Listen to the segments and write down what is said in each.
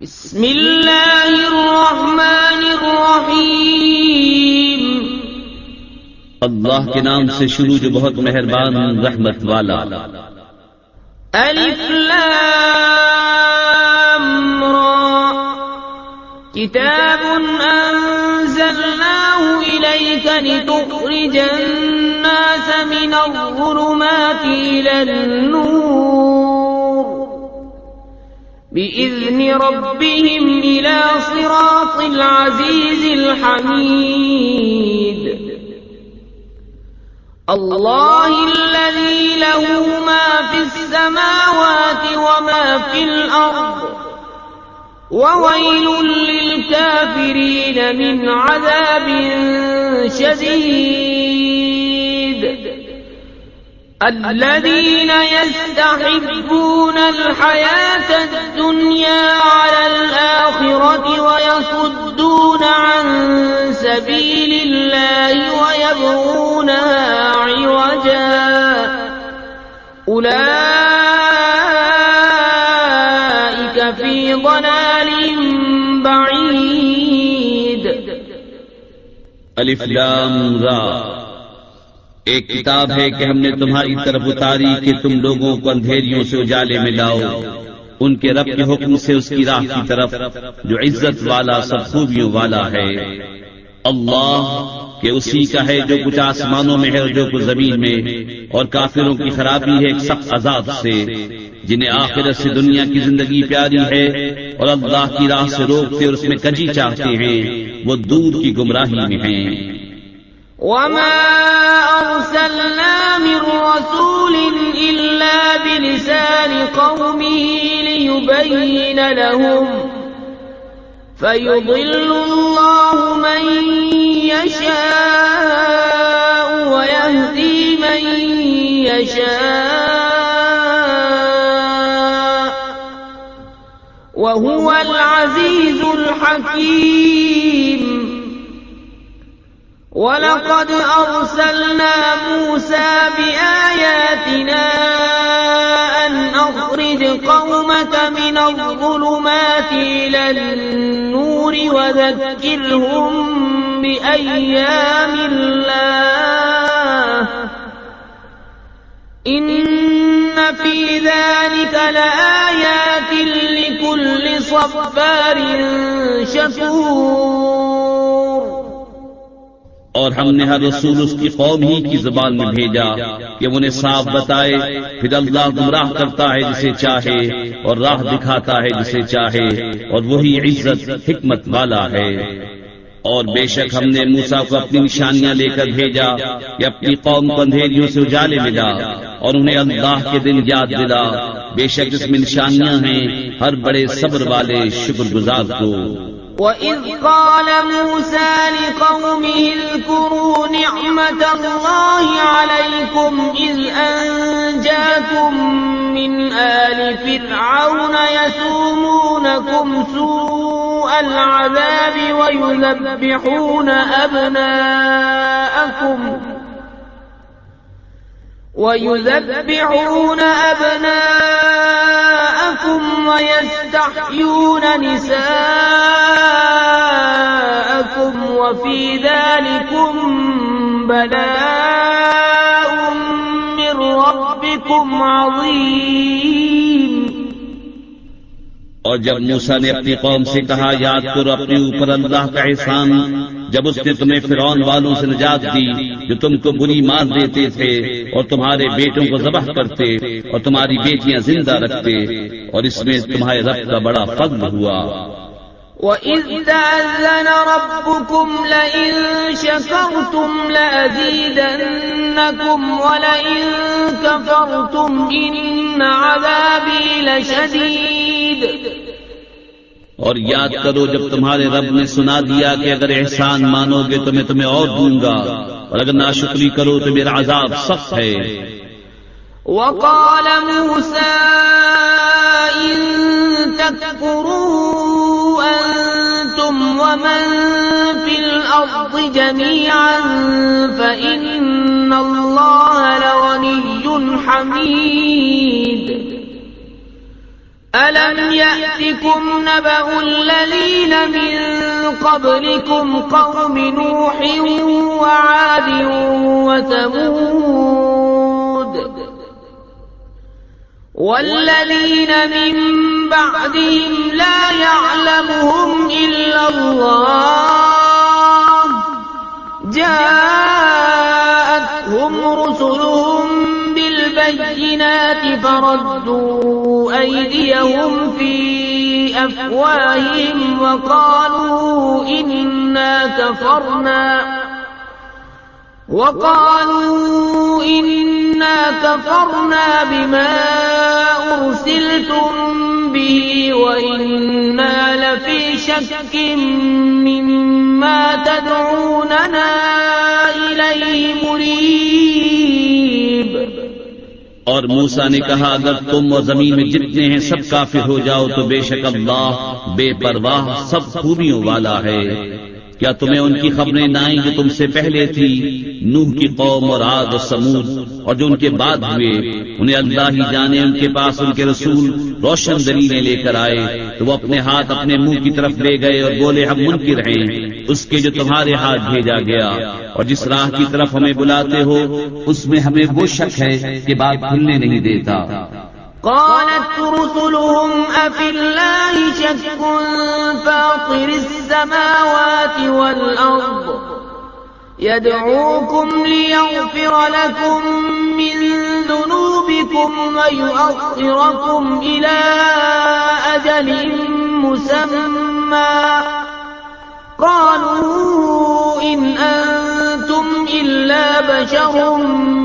بسم اللہ الرحمن الرحیم اللہ کے نام سے شروع جو بہت مہربان رحمت والا۔ الف لام را کتاب انزلناه الیک لتخرج الناس من الظلمات الى النور بإذن ربهم إلى صراط العزيز الحميد الله الذي له ما في السماوات وما في الأرض وويل للكافرين من عذاب شديد الذين يستحبون الحياة الدنيا على الآخرة ويصدون عن سبيل الله ويبغونها عوجا أولئك في ضلال بعيد الف لام را، ایک کتاب ہے کہ ہم نے تمہاری طرف اتاری کہ تم لوگوں کو اندھیریوں سے اجالے میں لاؤ ان کے رب کے حکم سے اس کی راہ کی طرف جو عزت والا سب خوبیوں والا ہے۔ اللہ کہ اسی کا ہے جو کچھ آسمانوں میں ہے اور جو کچھ زمین میں، اور کافروں کی خرابی ہے ایک سخت عذاب سے، جنہیں آخرت سے دنیا کی زندگی پیاری ہے اور اللہ کی راہ سے روکتے اور اس میں کجی چاہتے ہیں، وہ دور کی گمراہی میں ہیں۔ وما أرسلنا من رسول إلا بلسان قومه ليبين لهم فيضل الله من يشاء ويهدي من يشاء وهو العزيز الحكيم وَلَقَدْ أَرْسَلْنَا مُوسَى بِآيَاتِنَا أَنْ أَخْرِجْ قَوْمَكَ مِنَ الظُّلُمَاتِ إِلَى النُّورِ وَذَكِّرْهُمْ بِأَيَّامِ اللَّهِ إِنَّ فِي ذَلِكَ لَآيَاتٍ لِكُلِّ صَبَّارٍ شَكُورٍ۔ اور ہم نے ہر رسول اس کی قوم ہی کی زبان میں بھیجا کہ انہیں صاف بتائے، پھر اللہ گمراہ کرتا ہے جسے چاہے اور راہ دکھاتا ہے جسے چاہے، اور وہی عزت حکمت والا ہے۔ اور بے شک ہم نے موسیٰ کو اپنی نشانیاں لے کر بھیجا کہ اپنی قوم کو اندھیریوں سے اجالے میں لا اور انہیں اللہ کے دن یاد دلا، بے شک اس میں نشانیاں ہیں ہر بڑے صبر والے شکر گزار کو۔ وَإِذْ قَالَ مُوسَى لِقَوْمِهِ اذْكُرُوا نِعْمَةَ اللَّهِ عَلَيْكُمْ إِذْ أَنْجَاكُمْ مِنْ آلِ فِرْعَوْنَ يَسُومُونَكُمْ سُوءَ الْعَذَابِ وَيُذَبِّحُونَ أَبْنَاءَكُمْ وَيَسْتَحْيُونَ نِسَاءَكُمْ وَفِي ذَلِكُمْ بَلَاءٌ مِّن رَّبِّكُمْ عَظِيمٌ۔ اور جب موسیٰ نے اپنی قوم سے کہا، یاد کرو اپنے اوپر اللہ کا احسان جب اس نے تمہیں فرعون والوں سے نجات دی جو تم کو بری مار دیتے تھے اور تمہارے بیٹوں کو ذبح کرتے اور تمہاری بیٹیاں زندہ رکھتے، اور اس میں تمہارے رب کا بڑا فضل ہوا۔ وَإِذْ تَأَذَّنَ رَبُّكُمْ لَئِن شَكَرْتُمْ لَأَزِيدَنَّكُمْ وَلَئِن كَفَرْتُمْ إِنَّ عَذَابِي لَشَدِيدٌ۔ اور یاد کرو جب تمہارے رب نے سنا دیا کہ اگر احسان مانو گے تو میں تمہیں اور دوں گا، اور اگر ناشکری کرو تو میرا عذاب سخت ہے۔ وَقَالَ مُوسَىٰ إِن تَكْفُرُوا أَنتُمْ وَمَن فِي الْأَرْضِ جَمِيعًا فَإِنَّ اللَّهَ لَغَنِيٌّ حَمِيدٌ۔ ألم يأتكم نبأ الذين من قبلكم قوم نوح وعاد وثمود والذين من بعدهم لا يعلمهم إلا الله جاءتهم رسلهم بالبينات فردوا أيديهم في أفواههم وقالوا إنا كفرنا بما أرسلتم به وإنا لفي شك مما تدعوننا إليه مريب. اور موسیٰ نے کہا اگر تم اور زمین میں جتنے ہیں سب کافر ہو جاؤ تو بے شک اللہ بے پرواہ سب خوبیوں والا ہے. کیا تمہیں ان کی خبریں نہ آئیں جو تم سے پہلے تھی، نوح کی قوم اور عاد اور سمود، اور جو ان کے بعد ہوئے؟ انہیں اللہ ہی جانے، ان کے پاس ان کے رسول روشن دلیلیں لے کر آئے تو وہ اپنے ہاتھ اپنے منہ کی طرف لے گئے اور بولے ہم منکر ہیں اس کے جو تمہارے ہاتھ بھیجا گیا، اور جس راہ کی طرف ہمیں بلاتے ہو اس میں ہمیں وہ شک ہے کہ بات کھلنے نہیں دیتا. قالت رسلهم أفي الله شك فاطر السماوات والأرض يدعوكم ليغفر لكم من ذنوبكم ويؤخركم إلى أجل مسمى قالوا إن أنتم إلا بشر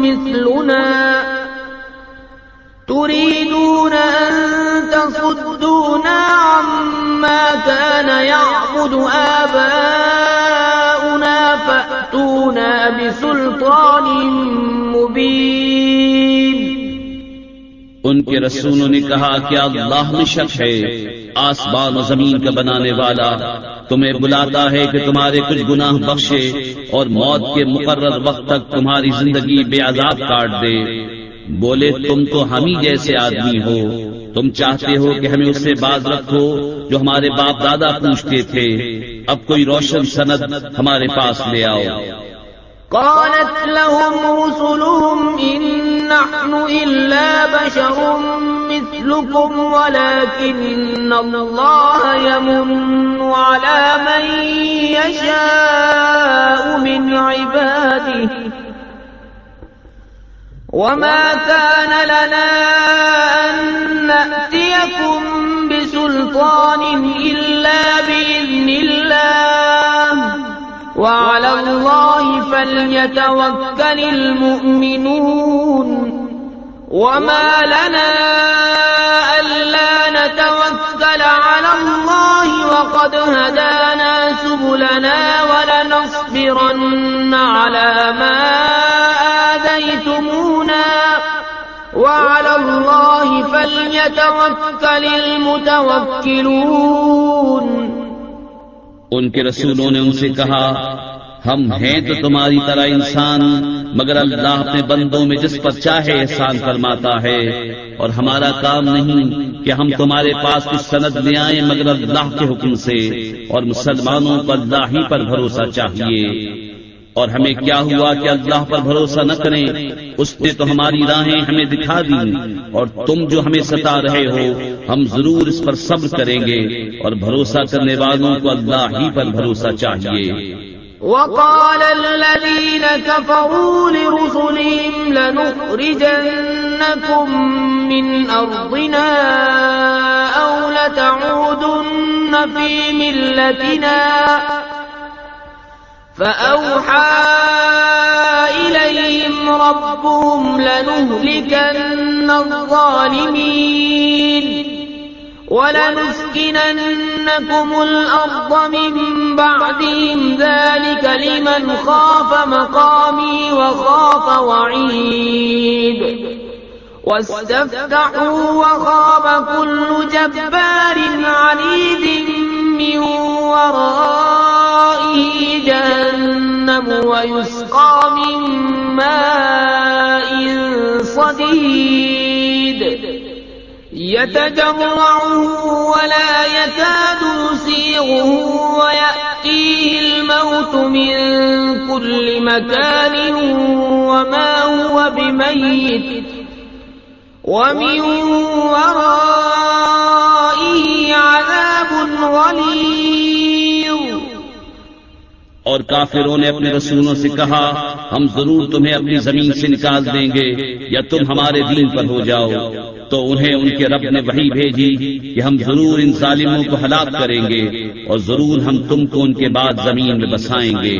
مثلنا تريدون أن تصدونا عما كان يعبد آباؤنا فأتونا بسلطان مبين. ان کے رسولوں نے کہا کیا اللہ میں شک ہے؟ آسمان و زمین کا بنانے والا تمہیں بلاتا ہے کہ تمہارے کچھ گناہ بخشے اور موت کے مقرر وقت تک تمہاری زندگی بے عذاب کاٹ دے. بولے تم تو ہم ہی جیسے آدمی ہو، تم چاہتے ہو کہ ہمیں اس سے باز رکھو جو ہمارے باپ دادا پوچھتے تھے. اب کوئی روشن سند ہمارے پاس لے آؤ. قالت لهم رسلهم إن نحن إلا بشر مثلكم ولكن الله يمن على من يشاء من عباده وما كان لنا أن نأتيكم بسلطان إلا بإذن الله وعلى الله فليتوكل المؤمنون. وما لنا ألا نتوكل على الله وقد هدانا سبلنا ولنصبرن على ما آذيتمونا وعلى الله فليتوكل المتوكلون. ان کے رسولوں نے ان سے کہا ہم ہیں تو تمہاری طرح انسان، مگر اللہ اپنے بندوں میں جس پر چاہے احسان فرماتا ہے، اور ہمارا کام نہیں کہ ہم تمہارے پاس کچھ سند لے آئیں مگر اللہ کے حکم سے، اور مسلمانوں کو اللہ ہی پر بھروسہ چاہیے. اور ہمیں کیا ہوا کہ اللہ پر بھروسہ نہ کریں؟ اس نے تو ہماری راہیں ہمیں دکھا دی، اور تم جو ہمیں ستا رہے ہو ہم ضرور اس پر صبر کریں گے، اور بھروسہ کرنے والوں کو اللہ ہی پر بھروسہ چاہیے. وقال الذين كفروا لرسلهم لنخرجنكم من أرضنا أو لتعودن في ملتنا فأوحى إليهم ربهم لنهلكن الظالمين ولنسكننكم الأرض من بعدهم ذلك لمن خاف مقامي وخاف وعيد واستفتحوا وخاب كل جبار عنيد من ورائه جهنم ويسقى من ماء صديد يتجرعه ولا يكاد يسيغه ويأتيه الموت من كل مكان وما هو بميت ومن ورائه عذاب غليظ۔ اور کافروں نے اپنے رسولوں سے کہا ہم ضرور تمہیں اپنی زمین سے نکال دیں گے یا تم ہمارے دین پر ہو جاؤ، تو انہیں ان کے رب نے وحی بھیجی کہ ہم ضرور ان ظالموں کو ہلاک کریں گے اور ضرور ہم تم کو ان کے بعد زمین میں بسائیں گے۔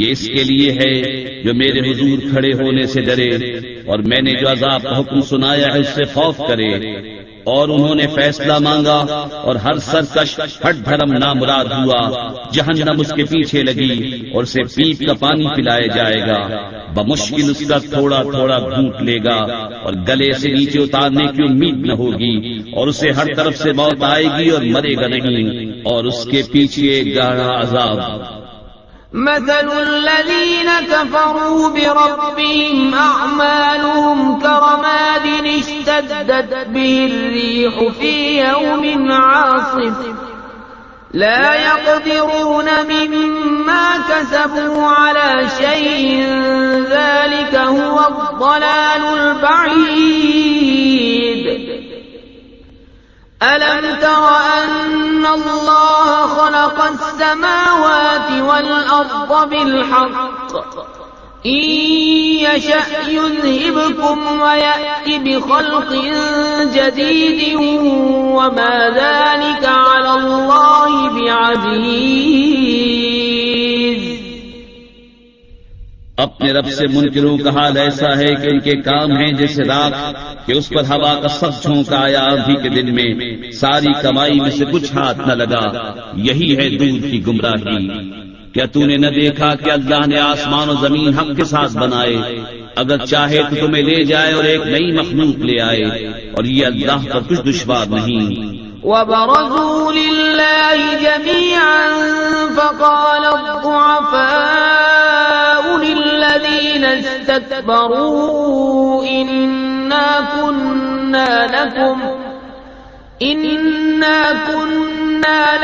یہ اس کے لیے ہے جو میرے حضور کھڑے ہونے سے ڈرے اور میں نے جو عذاب کا حکم سنایا ہے اس سے خوف کرے۔ اور انہوں نے فیصلہ مانگا اور ہر سرکش ہٹ دھرم نامراد ہوا، جہنم اس کے پیچھے لگی اور اسے پیپ کا پانی پلایا جائے گا، بمشکل اس کا تھوڑا تھوڑا گھونٹ لے گا اور گلے سے نیچے اتارنے کی امید نہ ہوگی، اور اسے ہر طرف سے موت آئے گی اور مرے گا نہیں، اور اس کے پیچھے گہرا عذاب۔ مثل الذين كفروا بربهم أعمالهم كرماد اشتدت به الريح في يوم عاصف لا يقدرون مما كسبوا على شيء ذلك هو الضلال البعيد۔ ألم تر أن الله خلق السماوات والأرض بالحق إن يشأ يذهبكم ويأتي بخلق جديد وما ذلك على الله بعزيز۔ اپنے رب سے منکروں کا حال ایسا ہے کہ ان کے کام ہیں جیسے راکھ کہ اس پر ہوا کا سخت جھونکا آیا آندھی کے دن میں، ساری کمائی میں سے کچھ ہاتھ نہ لگا، یہی ہے دور کی گمراہی۔ کیا تو نے نہ دیکھا کہ اللہ نے آسمان و زمین حق کے ساتھ بنائے، اگر چاہے تو تمہیں لے جائے اور ایک نئی مخلوق لے آئے، اور یہ اللہ پر کچھ دشوار نہیں۔ وَبَرَزُوا لِلَّهِ جَمِيعًا فَقَالَ الضُّعَفَاءُ لِلَّذِينَ اسْتَكْبَرُوا إِنَّا كُنَّا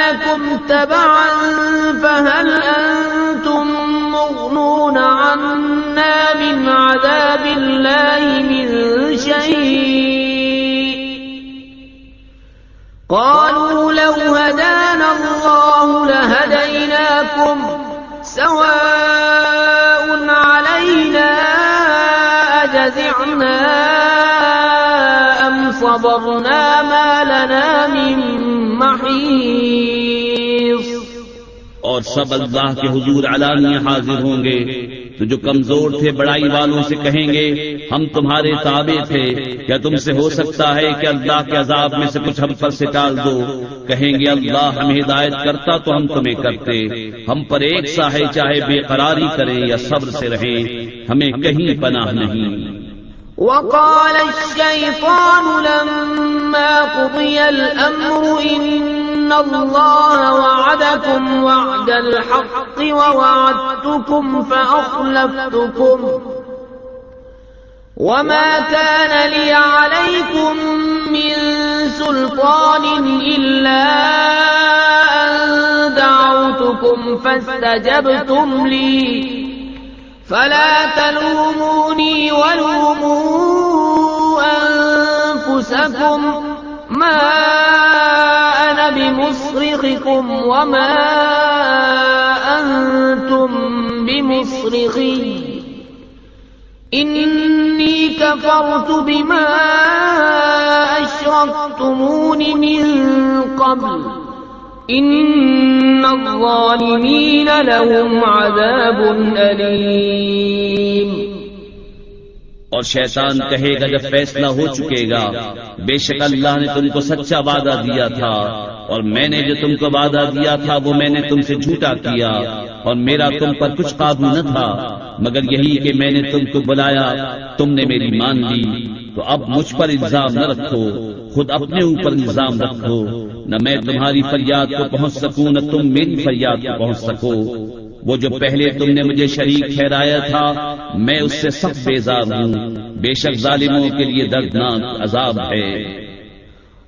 لَكُمْ تَبَعًا فَهَلْ أَنْتُمْ مُغْنُونَ عَنَّا مِنْ عَذَابِ اللَّهِ مِنْ شَيْءٍ؟ قالوا لو هدانا الله لهديناكم سواء علينا أجزعنا أم صبرنا ما لنا من محيص۔ اور سب اللہ کے حضور علانیہ حاضر ہوں گے، تو جو کمزور تھے بڑائی والوں سے کہیں گے ہم تمہارے تابع تھے، کیا تم سے ہو سکتا ہے کہ اللہ کے عذاب میں سے کچھ ہم پر سے ٹال دو؟ کہیں گے اللہ ہمیں ہدایت کرتا تو ہم تمہیں کرتے، ہم پر ایک سا ہے چاہے بے قراری کریں یا صبر سے رہیں، ہمیں کہیں پناہ نہیں۔ وقال الشيطان لما قضي الأمر إن الله وعدكم وعد الحق ووعدتكم فأخلفتكم وما كان لي عليكم من سلطان إلا أن دعوتكم فاستجبتم لي فلا تلوموني ولوموا أنفسكم ما أنا بمصرخكم وما أنتم بمصرخي إني كفرت بما أشركتمون من قبل إن الظالمين لهم عذاب أليم۔ اور شیطان کہے گا جب فیصلہ ہو چکے گا بے شک اللہ نے تم کو سچا وعدہ دیا تھا، اور میں نے جو تم کو وعدہ دیا تھا وہ میں نے تم سے جھوٹا کیا، اور میرا تم پر کچھ قابو نہ تھا مگر یہی کہ میں نے تم کو بلایا، تم نے میری مان لی، تو اب مجھ پر الزام نہ رکھو، خود اپنے اوپر الزام رکھو، نہ میں تمہاری فریاد کو پہنچ سکوں نہ تم میری فریاد کو پہنچ سکو۔ وہ جو پہلے تم نے مجھے شریک ٹھہرایا تھا میں اس سے سخت بیزار ہوں، بے شک ظالموں کے لیے دردناک عذاب ہے۔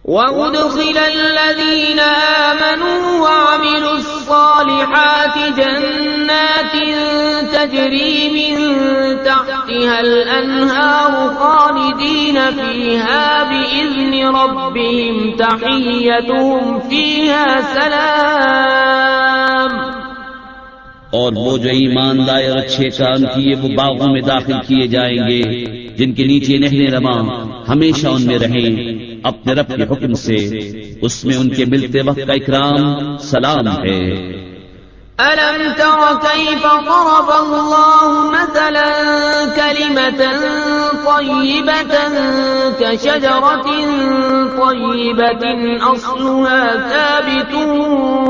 وَأُدْخِلَ الَّذِينَ آمَنُوا وَعَمِلُوا الصَّالِحَاتِ جَنَّاتٍ تَجْرِي مِن تَحْتِهَا الْأَنْهَارُ خَالِدِينَ فِيهَا بِإِذْنِ رَبِّهِمْ تَحِيَّتُهُمْ فِيهَا سَلَامٌ۔ اور وہ جو ایمان لائے اور اچھے کام کیے وہ باغوں میں داخل کیے جائیں گے جن کے نیچے نہریں رواں، ہمیشہ ان میں رہیں اپنے رب کے حکم سے، اس میں ان کے ملتے وقت کا اکرام سلام ہے۔ أَلَمْ تَرَ كَيْفَ ضَرَبَ اللَّهُ مَثَلًا كَلِمَةً طَيِّبَةً كَشَجَرَةٍ طَيِّبَةٍ أَصْلُهَا ثَابِتٌ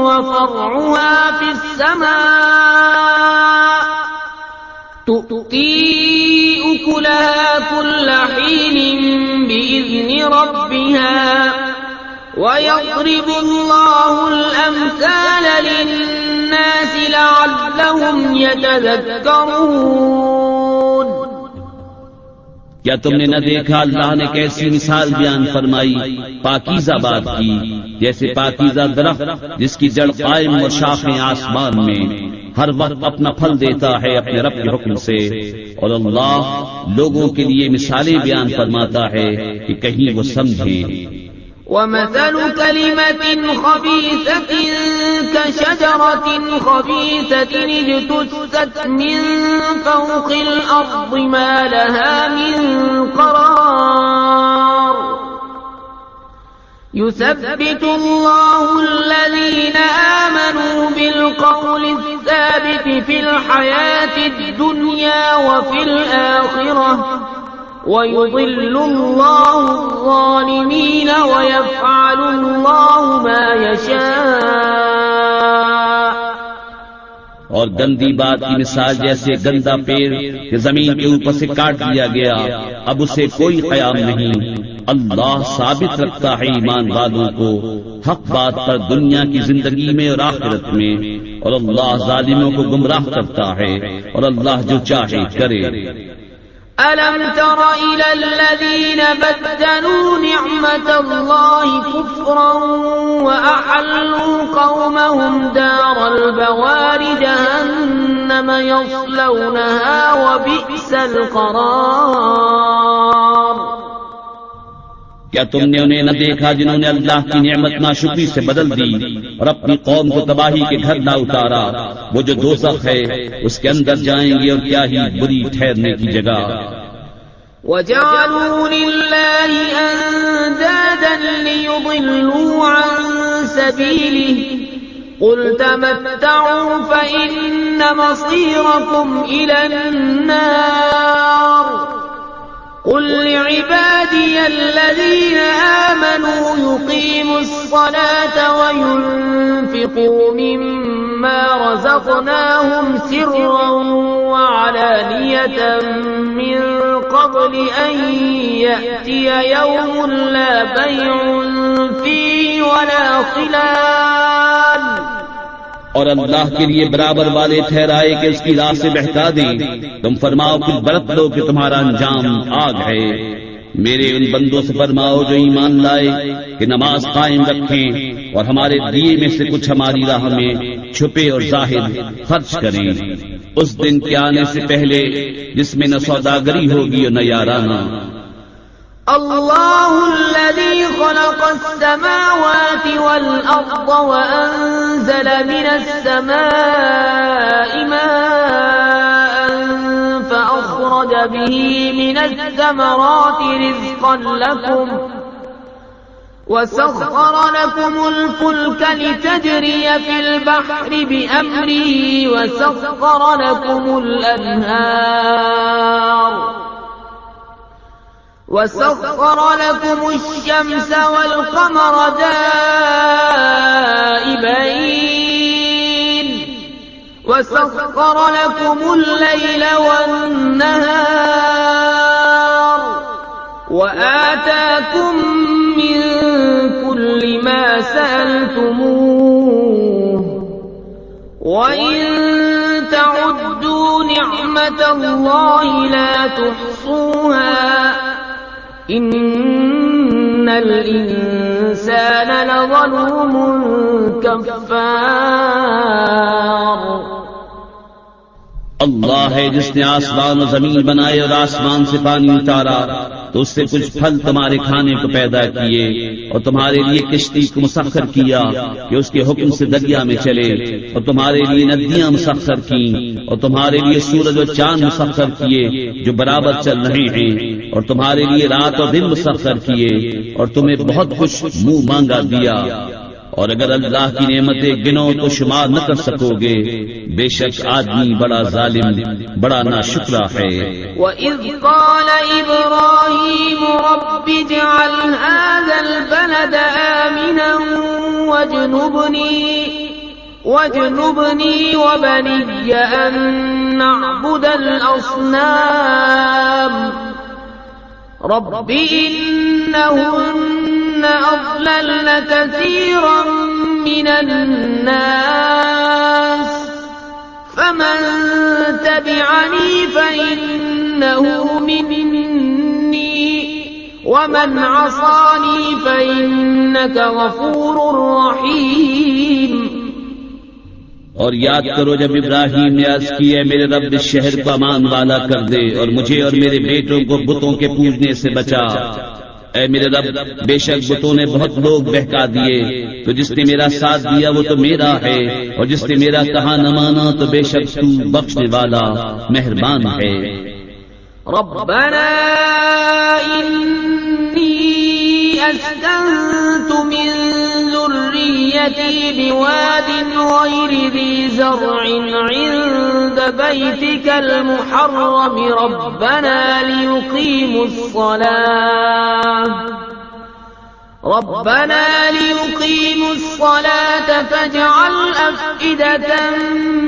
وَفَرْعُهَا فِي السَّمَاءِ تُؤْتِي أُكُلَهَا كُلَّ حِينٍ بِإِذْنِ رَبِّهَا وَيَضْرِبُ اللَّهُ الْأَمْثَالَ لِلنَّاسِ لَعَلَّهُمْ يَتَذَكَّرُونَ۔ کیا تم نے نہ دیکھا اللہ نے کیسی مثال بیان فرمائی پاکیزہ بات کی، جیسے پاکیزہ درخت جس کی جڑ قائم اور شاخیں آسمان میں، ہر وقت اپنا پھل دیتا ہے اپنے رب کے حکم سے، اور اللہ لوگوں کے لیے مثالیں بیان فرماتا ہے کہ کہیں وہ سمجھیں۔ وَمَثَلُ كَلِمَةٍ خَبِيثَةٍ كَشَجَرَةٍ خَبِيثَةٍ اجْتُثَّتْ مِنْ فَوْقِ الْأَرْضِ مَا لَهَا مِنْ قَرَارٍ يُثَبِّتُ اللَّهُ الَّذِينَ آمَنُوا بِالْقَوْلِ الثَّابِتِ فِي الْحَيَاةِ الدُّنْيَا وَفِي الْآخِرَةِ وَيُضِلُّ اللَّهُ الظَّالِمِينَ وَيَفْعَلُ اللَّهُ مَا يَشَاءُ۔ اور گندی بات کی مثال جیسے گندا پیڑ کہ زمین کے اوپر سے کاٹ دیا گیا، اب اسے کوئی قیام نہیں۔ اللہ ثابت رکھتا ہے ایمان والوں کو حق بات پر دنیا کی زندگی میں اور آخرت میں، اور اللہ ظالموں کو گمراہ کرتا ہے، اور اللہ جو چاہے کرے۔ أَلَمْ تَرَ إِلَى الَّذِينَ بَدَّلُوا نِعْمَةَ اللَّهِ كُفْرًا وَأَحَلُّوا قَوْمَهُمْ دَارَ الْبَوَارِ جَهَنَّمَ يَصْلَوْنَهَا وَبِئْسَ الْقَرَارُ۔ کیا تم نے انہیں نہ دیکھا جنہوں نے اللہ کی نعمت ناشکری سے بدل دی اور اپنی قوم کو تباہی کے گھر نہ اتارا؟ وہ جو دوزخ ہے اس کے اندر جائیں گے، اور کیا ہی بری ٹھہرنے کی جگہ۔ وَجَعَلُوا لِلَّهِ أَندَادًا لِيُضِلُّوا عَن سَبِيلِهِ قُلْ تَمَتَّعُوا فَإِنَّ مَصِيرَكُمْ إِلَى النَّارِ قُلْ لِعِبَادِيَ الَّذِينَ آمَنُوا يُقِيمُوا الصَّلَاةَ وَيُنْفِقُوا مِمَّا رَزَقْنَاهُمْ سِرًّا وَعَلَانِيَةً مِّن قَبْلِ أَن يَأْتِيَ يَوْمٌ لَا بَيْعٌ فِيهِ وَلَا خِلَالٌ۔ اور اللہ کے لیے برابر والے ٹھہرائے کہ اس کی راہ سے بہکا دیں۔ تم فرماؤ کچھ برت لو کہ تمہارا انجام آگ ہے۔ میرے ان بندوں سے فرماؤ جو ایمان لائے کہ نماز قائم رکھیں اور ہمارے دیے میں سے کچھ ہماری راہ میں چھپے اور ظاہر خرچ کریں، اس دن کے آنے سے پہلے جس میں نہ سوداگری ہوگی اور نہ یارانہ۔ الله الذي خلق السماوات والأرض وأنزل من السماء ماء فأخرج به من الثمرات رزقا لكم وسخر لكم الفلك لتجري في البحر بأمره وسخر لكم الأنهار وسخر لكم الشمس والقمر دائبين وسخر لكم الليل والنهار وآتاكم من كل ما سألتموه وإن تعدوا نعمة الله لا تحصوها إن الإنسان الإنسان لظلوم كفار اللہ ہے جس نے آسمان و زمین بنائے اور آسمان سے پانی اتارا تو اس سے کچھ پھل تمہارے کھانے کو پیدا کیے اور تمہارے لیے کشتی کو مسخر کیا کہ اس کے حکم سے دریا میں چلے اور تمہارے لیے ندیاں مسخر کی اور تمہارے لیے سورج اور چاند مسخر کیے جو برابر چل رہے ہیں اور تمہارے لیے رات اور دن مسخر کیے اور تمہیں بہت کچھ منہ مانگا دیا اور اگر اللہ کی نعمتیں گنو تو شمار نہ کر سکو گے بے شک آدمی بڑا ظالم بڑا ناشکرا ہے وَإِذْ قَالَ إِبْرَاهِيمُ رَبِّ اجْعَلْ هَذَا الْبَلَدَ آمِنًا وَاجْنُبْنِي وَبَنِيَّ أَن نَّعْبُدَ الْأَصْنَامَ رَبِّ إِنَّهُنَّ أَضْلَلْنَ كَثِيرًا مِّنَ النَّاسِ فَمَن تَبِعَنِي فَإِنَّهُ مِنِّي وَمَنْ عَصَانِي فَإِنَّكَ غَفُورٌ رَّحِيمٌ اور یاد کرو جب ابراہیم نے عرض کی ہے میرے رب اس شہر کو امان والا کر دے اور مجھے اور میرے بیٹوں کو بتوں کے پوجنے سے بچا اے میرے رب بے شک بتوں نے بہت لوگ بہکا دیے تو جس نے میرا ساتھ دیا وہ تو میرا ہے اور جس نے میرا کہا نہ مانا تو بے شک تو بخشنے والا مہربان ہے ربنا انی اسکنت من ذریتی بواد غیر ذی زرع عند بیتک المحرم ربنا ليقيموا الصلاة فاجعل أفئدة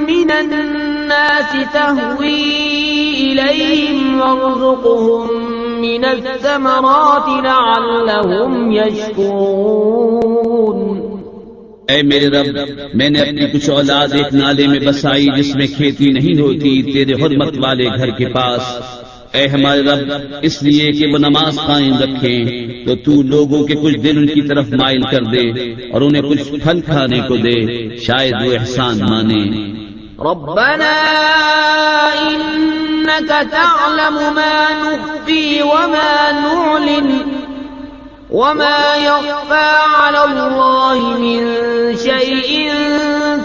من الناس تهوي إليهم وارزقهم من الثمرات لعلهم يشكرون اے میرے رب میں نے اپنی کچھ اولاد ایک نالے میں بسائی جس میں کھیتی نہیں ہوتی تیرے حرمت والے گھر کے پاس اے ہمارے رب اس لیے کہ وہ نماز قائم رکھیں تو تو لوگوں کے کچھ دل ان کی طرف مائل کر دے اور انہیں کچھ پھل کھانے کو دے شاید وہ احسان مانے ربنا انك تعلم ما نخفي وما نعلن وما يخفى على الله من شيء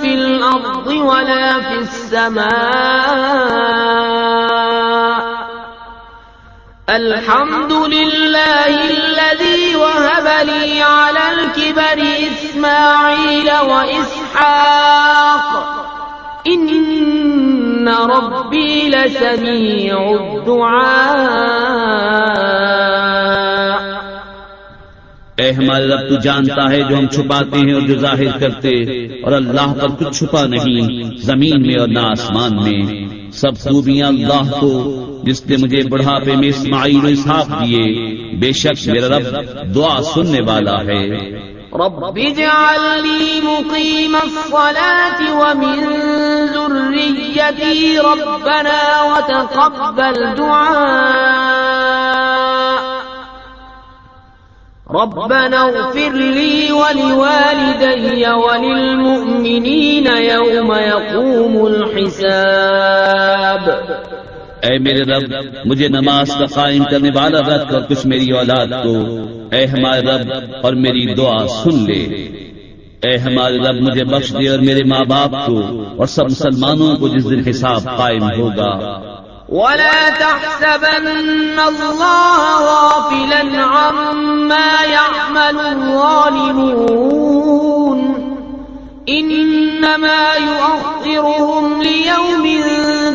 في الأرض ولا في السماء الحمد لله الذي وهب لي على الكبر إسماعيل وإسحاق إن ربي لسميع الدعاء اے ہمارے رب تو جانتا ہے جو ہم چھپاتے ہیں اور جو ظاہر کرتے اور اللہ پر کچھ چھپا نہیں زمین میں اور نہ آسمان میں سب خوبیاں اللہ کو جس نے مجھے بڑھاپے میں اسماعیل و اسحاق دیے بے شک میرا رب دعا سننے والا ہے رب اجعلني مقيم الصلاة ومن ذريتي ربنا وتقبل دعاء ربنا اغفر لي ولوالدي وللمؤمنين يوم يقوم الحساب اے میرے رب مجھے نماز کا قائم کرنے والا رکھ اور کچھ میری اولاد کو اے ہمارے رب اور میری دعا سن لے اے ہمارے رب مجھے بخش دے اور میرے ماں باپ کو اور سب مسلمانوں کو جس دن حساب قائم ہوگا ولا تحسبن الله غافلا عما يعمل الظالمون إنما يؤخرهم ليوم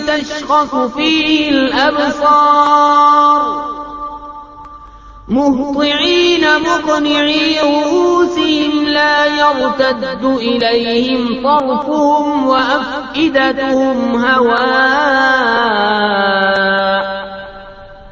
تشخص فيه الأبصار مهطعين مقنعي رؤوسهم لا يرتد إليهم طرفهم وأفئدتهم هواء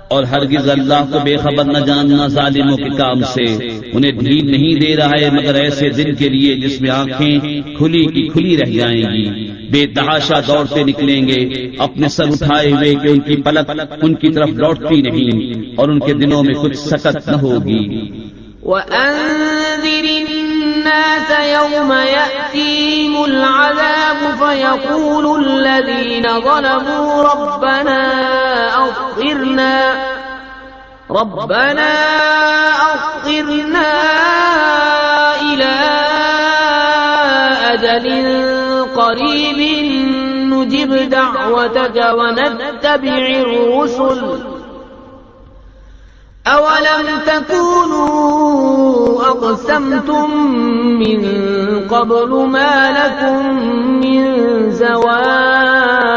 اور ہرگز اللہ کو بے خبر نہ جاننا ظالموں کے کام سے انہیں ڈھیل نہیں دے رہا ہے مگر ایسے دن کے لیے جس میں آنکھیں کھلی کی کھلی رہ جائیں گی بے تحاشا دوڑتے نکلیں گے اپنے سر اٹھائے ہوئے کہ ان کی پلک ان کی طرف لوٹتی نہیں اور ان کے دنوں میں کچھ سکت نہ ہوگی وأنذر الناس يوم يأتيهم العذاب فيقول الذين ظلموا ربنا أخرنا إلى أجل قريب نجب دعوتك ونتبع الرسل أولم تكونوا أقسمتم من قبل ما لكم من زوال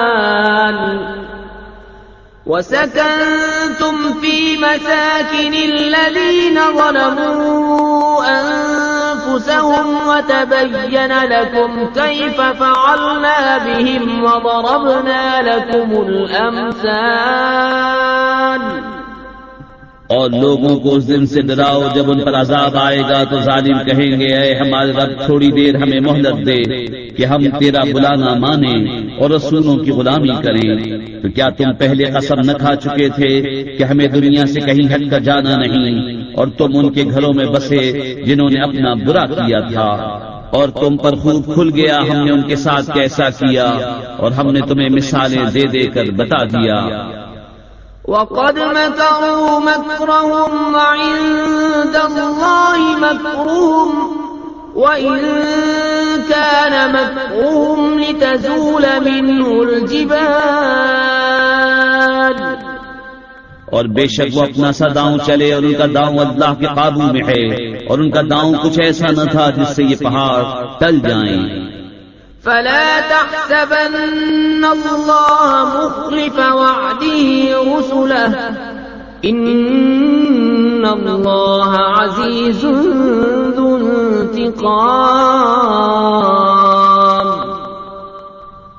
وسكنتم في مساكن الذين ظلموا أنفسهم وتبين لكم كيف فعلنا بهم وضربنا لكم الأمثال اور لوگوں کو اس دن سے ڈراؤ جب ان پر عذاب آئے گا تو ظالم کہیں گے اے ہمارے رب تھوڑی دیر ہمیں مہلت دے کہ ہم تیرا بلانا مانیں اور رسولوں کی غلامی کریں. تو کیا تم پہلے قسم نہ کھا چکے تھے کہ ہمیں دنیا سے کہیں ہٹ کر جانا نہیں، اور تم ان کے گھروں میں بسے جنہوں نے اپنا برا کیا تھا، اور تم پر خوب کھل گیا ہم نے ان کے ساتھ کیسا کیا، اور ہم نے تمہیں مثالیں دے دے کر بتا دیا. وَقَدْ مَكَرُوا مَكْرَهُمْ وَعِندَ اللَّهِ مَكْرُهُمْ وَإِن كَانَ مَكْرُهُمْ لِتَزُولَ مِنْهُ الْجِبَالُ اور بے شک وہ اپنا سا داؤں چلے اور ان کا داؤں اللہ کے قابو میں ہے، اور ان کا داؤں کچھ ایسا نہ تھا جس سے یہ پہاڑ ٹل جائیں. فلا تحسبن الله مخلف وعده رسله إن الله عزيز ذو انتقام.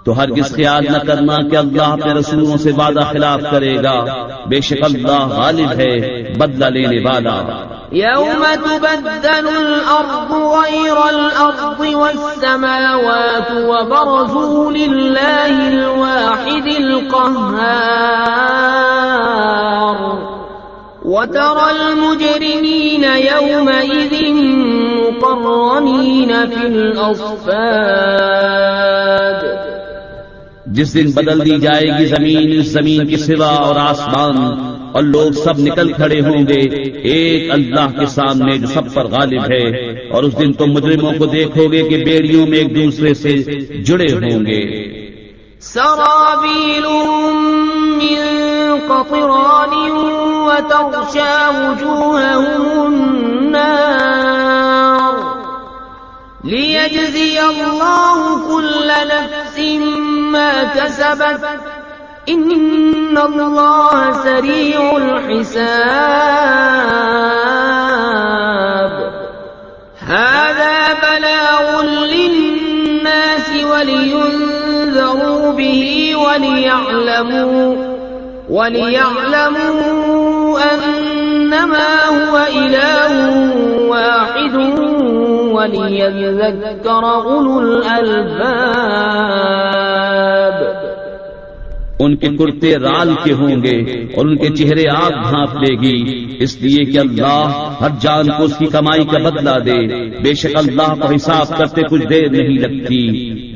تو ہرگز خیال نہ کرنا کہ اللہ اپنے رسولوں سے وعدہ خلاف کرے گا، بے شک اللہ غالب ہے، بدلہ لینے والا. يوم تبدل الأرض غير الأرض والسماوات وبرزوا لله الواحد القهار وترى المجرمين يومئذ مقرنين في الأصفاد. جس دن بدل دی جائے گی زمین اس زمین کی سوا اور آسمان، اور لوگ سب نکل کھڑے ہوں گے ایک اللہ کے سامنے جو سب پر غالب ہے، اور اس دن تم مجرموں کو دیکھو گے کہ بیڑیوں میں ایک دوسرے سے جڑے ہوں گے. سرابيلهم من قطران وتغشى وجوههم النار ليجزي الله كل نفس ما كسبت إن الله سريع الحساب. هذا بلاغ للناس ولينذروا به وليعلموا أنما هو إله واحد وليذكر أولو الألباب. ان کے کرتے رال کے ہوں گے اور ان کے چہرے آگ بھانپ لے گی، اس لیے کہ اللہ ہر جان کو اس کی کمائی کا بدلہ دے. بے شک اللہ کو حساب کرتے کچھ دیر نہیں لگتی.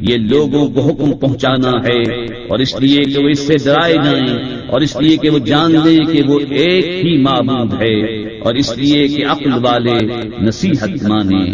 یہ لوگوں کو حکم پہنچانا ہے، اور اس لیے کہ وہ اس سے ڈرائے جائیں، اور اس لیے کہ وہ جان لیں کہ وہ ایک ہی معبود ہے، اور اس لیے کہ عقل والے نصیحت مانیں.